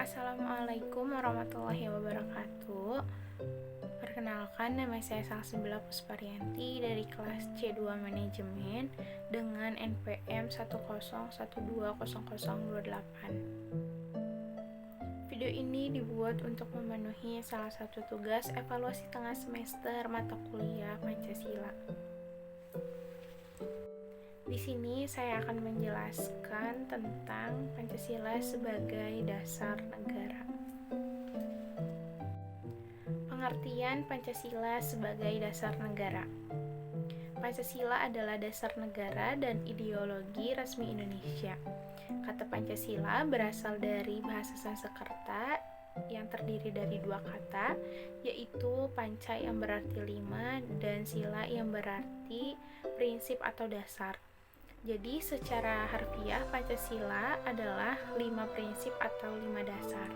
Assalamualaikum warahmatullahi wabarakatuh. Perkenalkan, nama saya Salsabila Pusparyanti dari kelas C2 Manajemen dengan NPM 101200028. Video ini dibuat untuk memenuhi salah satu tugas evaluasi tengah semester mata kuliah Pancasila. Di sini saya akan menjelaskan tentang Pancasila sebagai dasar negara. Pengertian Pancasila sebagai dasar negara. Pancasila adalah dasar negara dan ideologi resmi Indonesia. Kata Pancasila berasal dari bahasa Sanskerta yang terdiri dari dua kata, yaitu panca yang berarti 5 dan sila yang berarti prinsip atau dasar. Jadi secara harfiah Pancasila adalah 5 prinsip atau 5 dasar.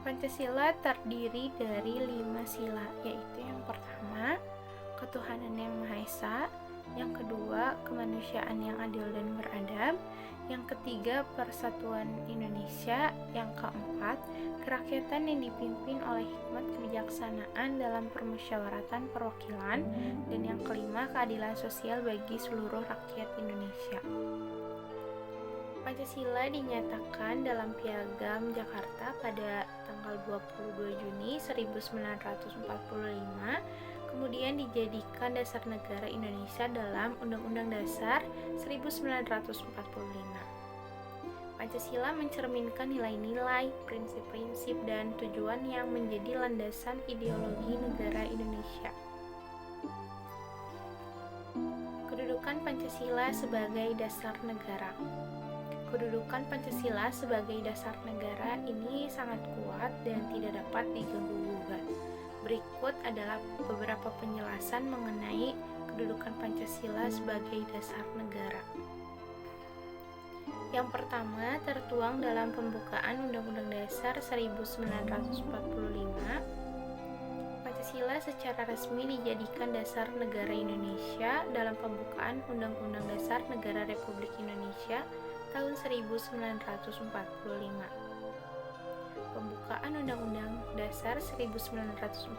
Pancasila terdiri dari 5 sila, yaitu yang pertama, ketuhanan yang Maha Esa, yang kedua, kemanusiaan yang adil dan beradab, yang ketiga, persatuan Indonesia, yang keempat, kerakyatan yang dipimpin oleh hikmat kebijaksanaan dalam permusyawaratan perwakilan, dan yang kelima, keadilan sosial bagi seluruh rakyat Indonesia. Pancasila dinyatakan dalam Piagam Jakarta pada tanggal 22 Juni 1945, kemudian dijadikan dasar negara Indonesia dalam Undang-Undang Dasar 1945. Pancasila mencerminkan nilai-nilai, prinsip-prinsip, dan tujuan yang menjadi landasan ideologi negara Indonesia. Kedudukan Pancasila sebagai dasar negara. Kedudukan Pancasila sebagai dasar negara ini sangat kuat dan tidak dapat diganggu-gugat. Berikut adalah beberapa penjelasan mengenai kedudukan Pancasila sebagai dasar negara. Yang pertama, tertuang dalam pembukaan Undang-Undang Dasar 1945, Pancasila secara resmi dijadikan dasar negara Indonesia dalam pembukaan Undang-Undang Dasar Negara Republik Indonesia tahun 1945. Pembukaan Undang-Undang Dasar 1945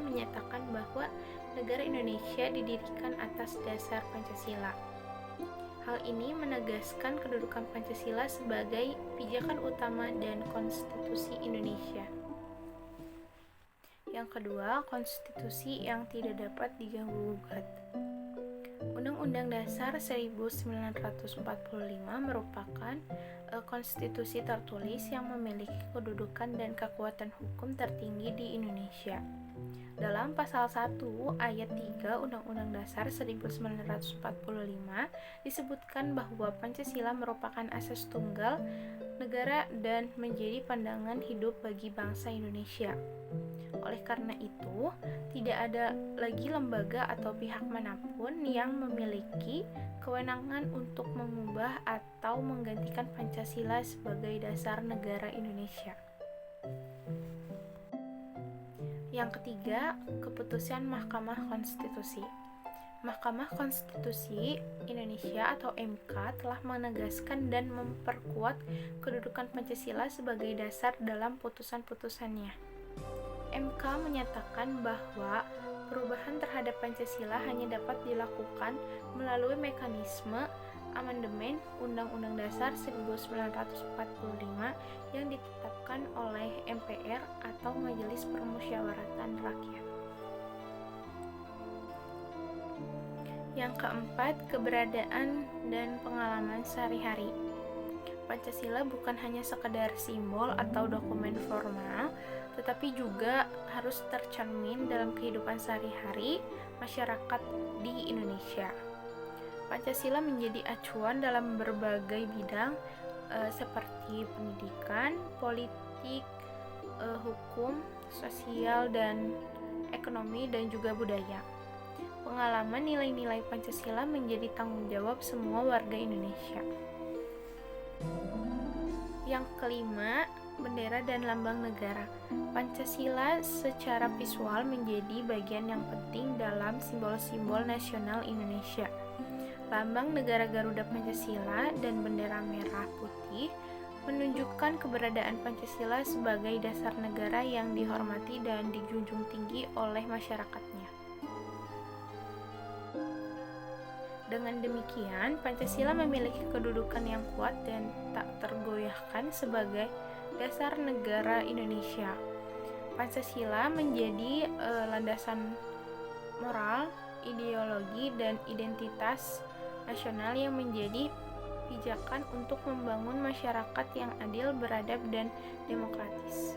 menyatakan bahwa negara Indonesia didirikan atas dasar Pancasila. Hal ini menegaskan kedudukan Pancasila sebagai pijakan utama dan konstitusi Indonesia. Yang kedua, konstitusi yang tidak dapat diganggu-gugat. Undang-Undang Dasar 1945 merupakan konstitusi tertulis yang memiliki kedudukan dan kekuatan hukum tertinggi di Indonesia. Dalam pasal 1 ayat 3 Undang-Undang Dasar 1945 disebutkan bahwa Pancasila merupakan asas tunggal negara dan menjadi pandangan hidup bagi bangsa Indonesia. Oleh karena itu, tidak ada lagi lembaga atau pihak manapun yang memiliki kewenangan untuk mengubah atau menggantikan Pancasila sebagai dasar negara Indonesia. Yang ketiga, keputusan Mahkamah Konstitusi. Mahkamah Konstitusi Indonesia atau MK telah menegaskan dan memperkuat kedudukan Pancasila sebagai dasar dalam putusan-putusannya. MK menyatakan bahwa perubahan terhadap Pancasila hanya dapat dilakukan melalui mekanisme amandemen Undang-Undang Dasar 1945 yang ditetapkan oleh MPR atau Majelis Permusyawaratan Rakyat. Yang keempat, keberadaan dan pengalaman sehari-hari. Pancasila bukan hanya sekedar simbol atau dokumen formal, tetapi juga harus tercermin dalam kehidupan sehari-hari masyarakat di Indonesia. Pancasila menjadi acuan dalam berbagai bidang seperti pendidikan, politik, hukum, sosial, dan ekonomi, dan juga budaya. Pengalaman nilai-nilai Pancasila menjadi tanggung jawab semua warga Indonesia. Yang kelima, bendera dan lambang negara. Pancasila secara visual menjadi bagian yang penting dalam simbol-simbol nasional Indonesia. Lambang negara Garuda Pancasila dan bendera merah putih menunjukkan keberadaan Pancasila sebagai dasar negara yang dihormati dan dijunjung tinggi oleh masyarakatnya. Dengan demikian, Pancasila memiliki kedudukan yang kuat dan tak tergoyahkan sebagai dasar negara Indonesia. Pancasila menjadi landasan moral, ideologi, dan identitas nasional yang menjadi pijakan untuk membangun masyarakat yang adil, beradab, dan demokratis.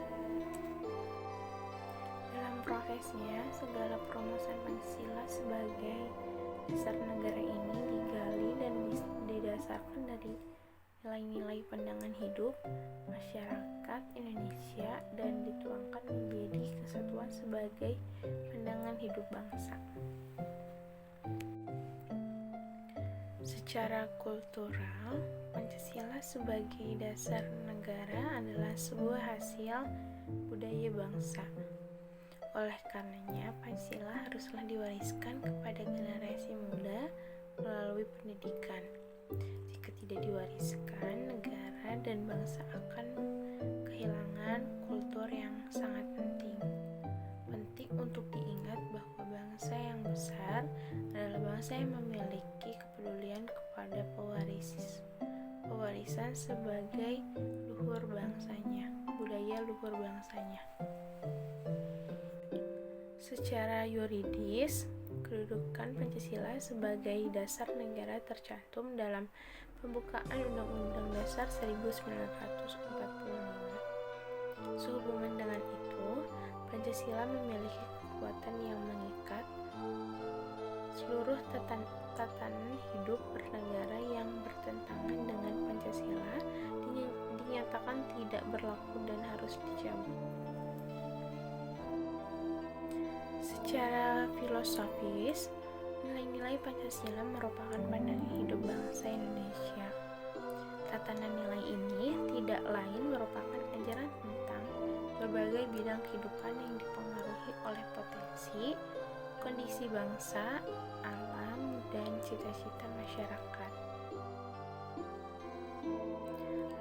Dalam prosesnya, segala perumusan Pancasila sebagai dasar negara ini digali dan didasarkan dari nilai-nilai pandangan hidup masyarakat Indonesia dan dituangkan menjadi kesatuan sebagai pandangan hidup bangsa. Secara kultural, Pancasila sebagai dasar negara adalah sebuah hasil budaya bangsa. Oleh karenanya, Pancasila haruslah diwariskan kepada generasi muda melalui pendidikan. Jika tidak diwariskan, negara dan bangsa akan kehilangan kultur yang sangat penting. Penting untuk diingat bahwa bangsa yang besar adalah bangsa yang memiliki kepedulian kepada pewarisan sebagai luhur bangsanya, budaya luhur bangsanya. Secara yuridis, kedudukan Pancasila sebagai dasar negara tercantum dalam pembukaan Undang-Undang Dasar 1945. Sehubungan dengan itu, Pancasila memiliki kekuatan yang mengikat seluruh tatanan hidup bernegara yang bertentangan dengan Pancasila dinyatakan tidak berlaku dan harus dicabut. Secara filosofis, nilai-nilai Pancasila merupakan pandangan hidup bangsa Indonesia. Tatanan nilai ini tidak lain merupakan ajaran tentang berbagai bidang kehidupan yang dipengaruhi oleh potensi, kondisi bangsa, alam, dan cita-cita masyarakat.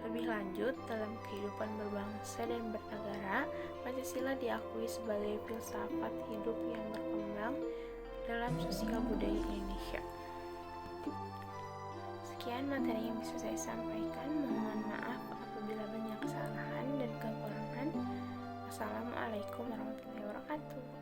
Lebih lanjut, dalam kehidupan berbangsa dan bernegara, Pancasila diakui sebagai filsafat hidup yang berkembang dalam sosial budaya Indonesia. Sekian materi yang bisa saya sampaikan. Mohon maaf apabila banyak kesalahan dan kekurangan. Wassalamualaikum warahmatullahi wabarakatuh.